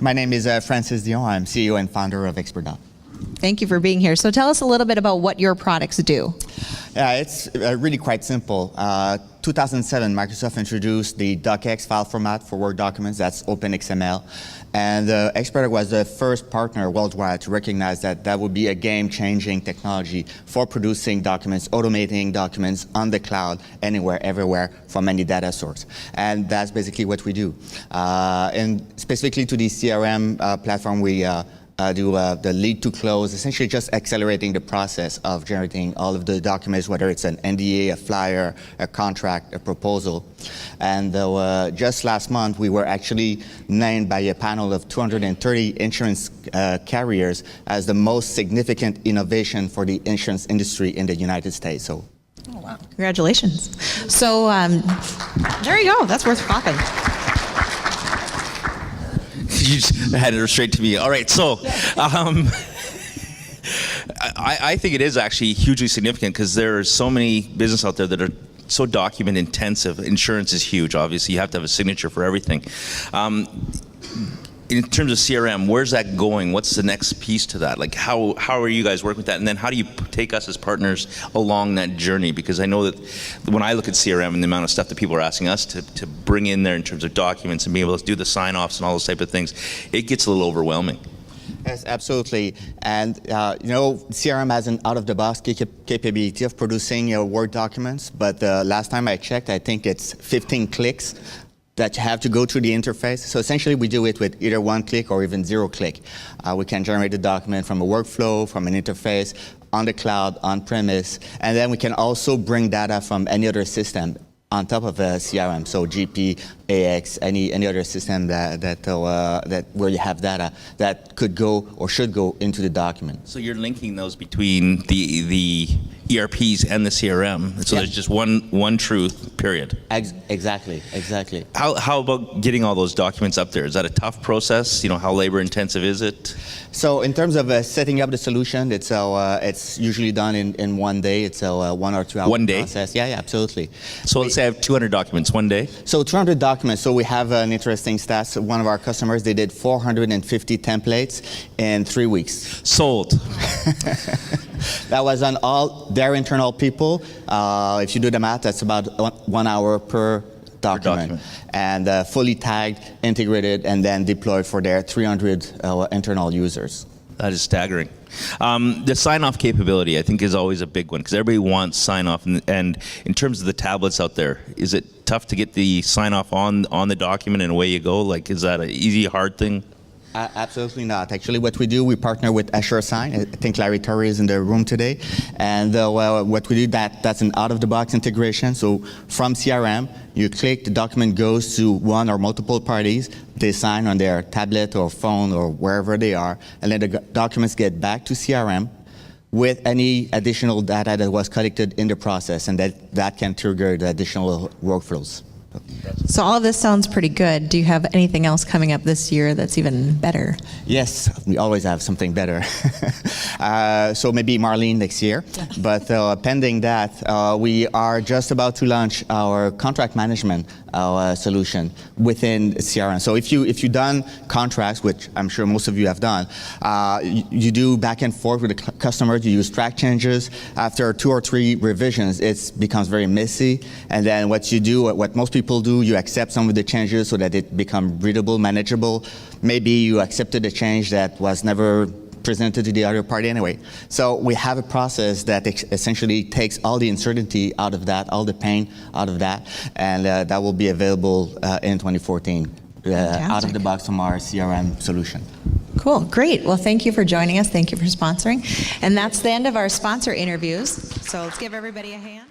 My name is Francis Dion. I'm CEO and founder of Xpertdoc. Thank you for being here. So tell us a little bit about what your products do. It's really quite simple. 2007, Microsoft introduced the docx file format for Word documents. That's OpenXML. And Xpertdoc was the first partner worldwide to recognize that that would be a game-changing technology for producing documents, automating documents on the cloud, anywhere, everywhere, from any data source. And that's basically what we do. And specifically to the CRM platform, we do the lead to close, essentially just accelerating the process of generating all of the documents, whether it's an NDA, a flyer, a contract, a proposal. And just last month, we were actually named by a panel of 230 insurance carriers as the most significant innovation for the insurance industry in the United States. So, oh, wow. Congratulations. So there you go. That's worth clapping. You just had it straight to me. All right, so I think it is actually hugely significant because there are so many businesses out there that are so document intensive. Insurance is huge, obviously. You have to have a signature for everything. In terms of CRM, where's that going? What's the next piece to that? Like, how are you guys working with that? And then how do you take us as partners along that journey? Because I know that when I look at CRM and the amount of stuff that people are asking us to bring in there in terms of documents and being able to do the sign-offs and all those type of things, it gets a little overwhelming. Yes, absolutely. And you know, CRM has an out-of-the-box capability of producing Word documents, but last time I checked, I think it's 15 clicks that you have to go through the interface. So essentially we do it with either one click or even 0 click. We can generate a document from a workflow, from an interface, on the cloud, on premise, and then we can also bring data from any other system on top of a CRM, so GP, AX, any other system that where you have data that could go or should go into the document. So you're linking those between the ERPs and the CRM, so there's just one truth, period. Exactly. How about getting all those documents up there? Is that a tough process? You know, how labor intensive is it? So in terms of setting up the solution, it's usually done in one day. It's a 1 or 2 hour process. Yeah, absolutely. So let's say I have 200 documents one day. So 200 documents. So we have an interesting stats. One of our customers, they did 450 templates in 3 weeks. Sold. That was on all their internal people. If you do the math, that's about 1 hour per document. And fully tagged, integrated, and then deployed for their 300 internal users. That is staggering. The sign-off capability, I think, is always a big one because everybody wants sign-off. And in terms of the tablets out there, is it tough to get the sign-off on the document and away you go? Like, is that an easy, hard thing? Absolutely not. Actually, what we do, we partner with Azure Sign. I think Larry Torrey is in the room today. And what we do, that's an out-of-the-box integration. So from CRM, you click, the document goes to one or multiple parties. They sign on their tablet or phone or wherever they are. And then the documents get back to CRM with any additional data that was collected in the process. And that can trigger the additional workflows. So all of this sounds pretty good. Do you have anything else coming up this year that's even better? Yes, we always have something better. So maybe Marlene next year. But pending that, we are just about to launch our contract management solution within CRM. So if you've done contracts, which I'm sure most of you have done, you do back and forth with the customer. You use track changes. After 2 or 3 revisions, it becomes very messy. And then what you do, what most people do, you accept some of the changes so that it becomes readable, manageable. Maybe you accepted a change that was never presented to the other party anyway. So we have a process that essentially takes all the uncertainty out of that, all the pain out of that, and that will be available in 2014 out of the box from our CRM solution. Cool, great. Well, thank you for joining us. Thank you for sponsoring. And that's the end of our sponsor interviews. So let's give everybody a hand.